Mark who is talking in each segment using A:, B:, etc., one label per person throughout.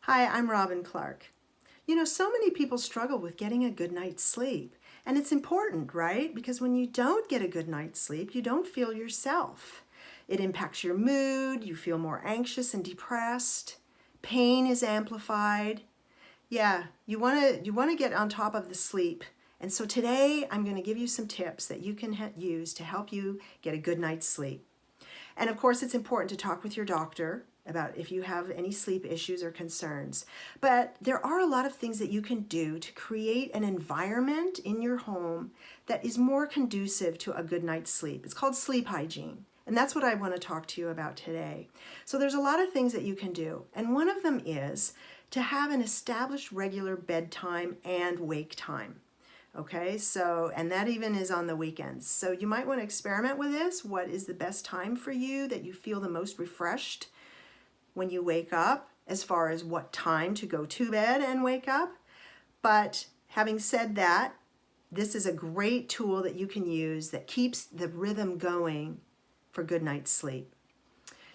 A: Hi, I'm Robin Clark. You know, so many people struggle with getting a good night's sleep. And it's important, right? Because when you don't get a good night's sleep, you don't feel yourself. It impacts your mood, you feel more anxious and depressed. Pain is amplified. Yeah, you want to get on top of the sleep. And so today I'm going to give you some tips that you can use to help you get a good night's sleep. And of course, it's important to talk with your doctor about if you have any sleep issues or concerns. But there are a lot of things that you can do to create an environment in your home that is more conducive to a good night's sleep. It's called sleep hygiene. And that's what I want to talk to you about today. So there's a lot of things that you can do. And one of them is to have an established regular bedtime and wake time. Okay, so, and that even is on the weekends. So you might want to experiment with this. What is the best time for you that you feel the most refreshed when you wake up, as far as what time to go to bed and wake up? But having said that, this is a great tool that you can use that keeps the rhythm going for good night's sleep.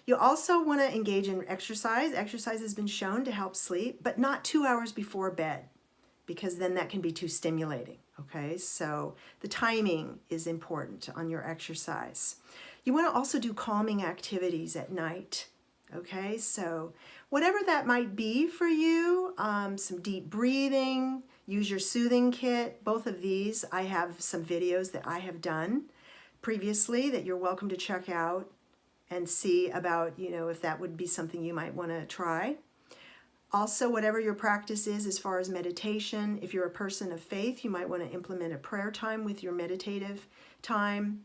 A: You also want to engage in exercise. Exercise has been shown to help sleep, but not 2 hours before bed, because then that can be too stimulating. Okay, so the timing is important on your exercise. You want to also do calming activities at night. Okay, so whatever that might be for you, some deep breathing, use your soothing kit. Both of these, I have some videos that I have done previously that you're welcome to check out and see about, if that would be something you might want to try. Also, whatever your practice is as far as meditation, if you're a person of faith, you might want to implement a prayer time with your meditative time.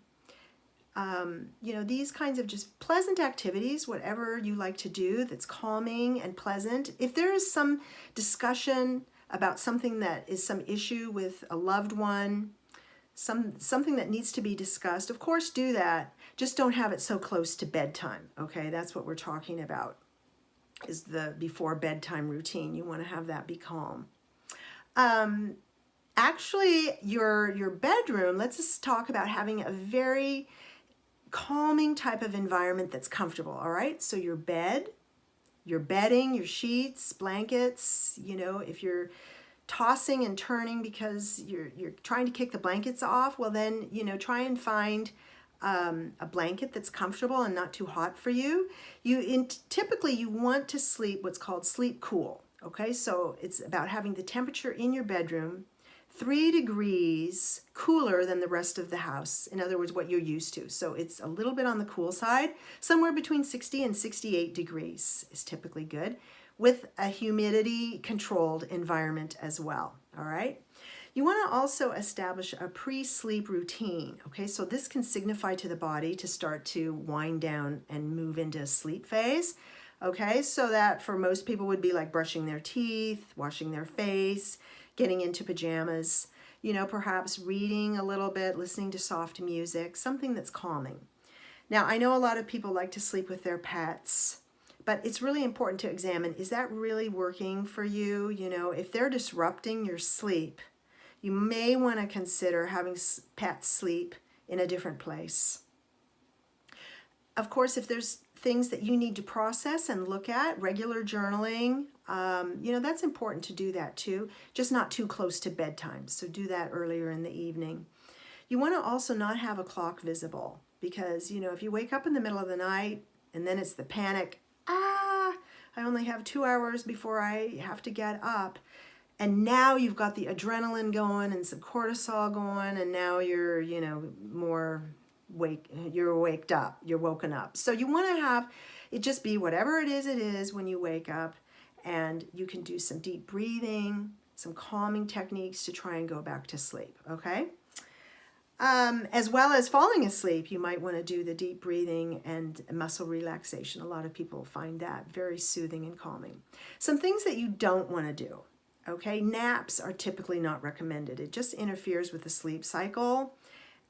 A: These kinds of just pleasant activities, whatever you like to do that's calming and pleasant. If there is some discussion about something that is some issue with a loved one, something that needs to be discussed, of course do that. Just don't have it so close to bedtime, okay? That's what we're talking about, is the before bedtime routine. You want to have that be calm. Actually, your bedroom, let's just talk about having a very calming type of environment that's comfortable, all right? So your bed, your bedding, your sheets, blankets, if you're tossing and turning because you're trying to kick the blankets off, well then, try and find a blanket that's comfortable and not too hot for you. Typically you want to sleep what's called sleep cool. Okay, so it's about having the temperature in your bedroom 3 degrees cooler than the rest of the house. In other words, what you're used to. So it's a little bit on the cool side. Somewhere between 60 and 68 degrees is typically good, with a humidity controlled environment as well. All right. You want to also establish a pre-sleep routine, okay? So this can signify to the body to start to wind down and move into a sleep phase, okay? So that for most people would be like brushing their teeth, washing their face, getting into pajamas, perhaps reading a little bit, listening to soft music, something that's calming. Now, I know a lot of people like to sleep with their pets, but it's really important to examine, is that really working for you? If they're disrupting your sleep, you may want to consider having pets sleep in a different place. Of course, if there's things that you need to process and look at, regular journaling, that's important to do that too, just not too close to bedtime. So do that earlier in the evening. You want to also not have a clock visible, because, if you wake up in the middle of the night and then it's the panic, I only have 2 hours before I have to get up. And now you've got the adrenaline going and some cortisol going, and now you're, you're woken up. So you want to have it just be whatever it is when you wake up, and you can do some deep breathing, some calming techniques to try and go back to sleep, okay? As well as falling asleep, you might want to do the deep breathing and muscle relaxation. A lot of people find that very soothing and calming. Some things that you don't want to do. Okay, naps are typically not recommended. It just interferes with the sleep cycle.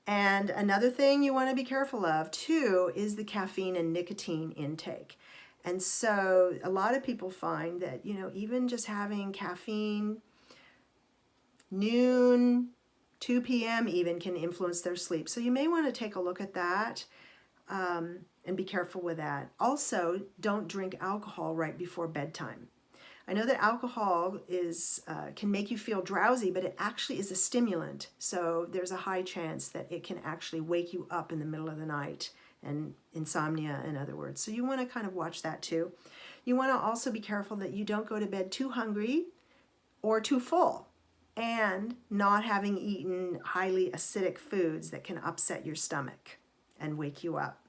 A: And another thing you want to be careful of too is the caffeine and nicotine intake. And so a lot of people find that, even just having caffeine noon, 2 p.m. even can influence their sleep. So you may want to take a look at that and be careful with that. Also, don't drink alcohol right before bedtime. I know that alcohol can make you feel drowsy, but it actually is a stimulant. So there's a high chance that it can actually wake you up in the middle of the night, and insomnia, in other words. So you want to kind of watch that too. You want to also be careful that you don't go to bed too hungry or too full, and not having eaten highly acidic foods that can upset your stomach and wake you up.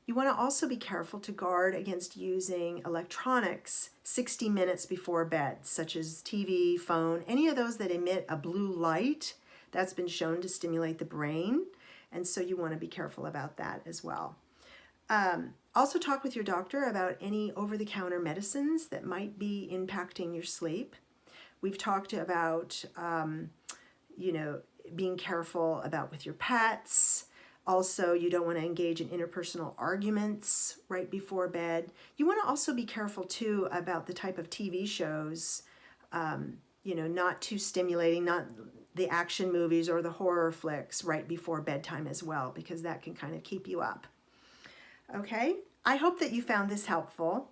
A: You want to also be careful to guard against using electronics 60 minutes before bed, such as TV, phone, any of those that emit a blue light. That's been shown to stimulate the brain, and so you want to be careful about that as well. Also talk with your doctor about any over-the-counter medicines that might be impacting your sleep. We've talked about, being careful about with your pets. Also, you don't want to engage in interpersonal arguments right before bed. You want to also be careful too about the type of TV shows, not too stimulating, not the action movies or the horror flicks right before bedtime as well, because that can kind of keep you up. Okay, I hope that you found this helpful.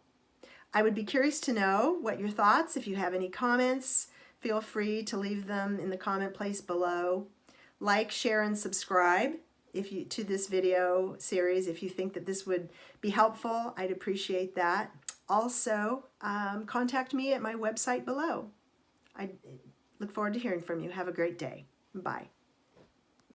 A: I would be curious to know what your thoughts. If you have any comments, feel free to leave them in the comment place below. Like, share, and subscribe to this video series. If you think that this would be helpful, I'd appreciate that. Also, contact me at my website below. I look forward to hearing from you. Have a great day. Bye.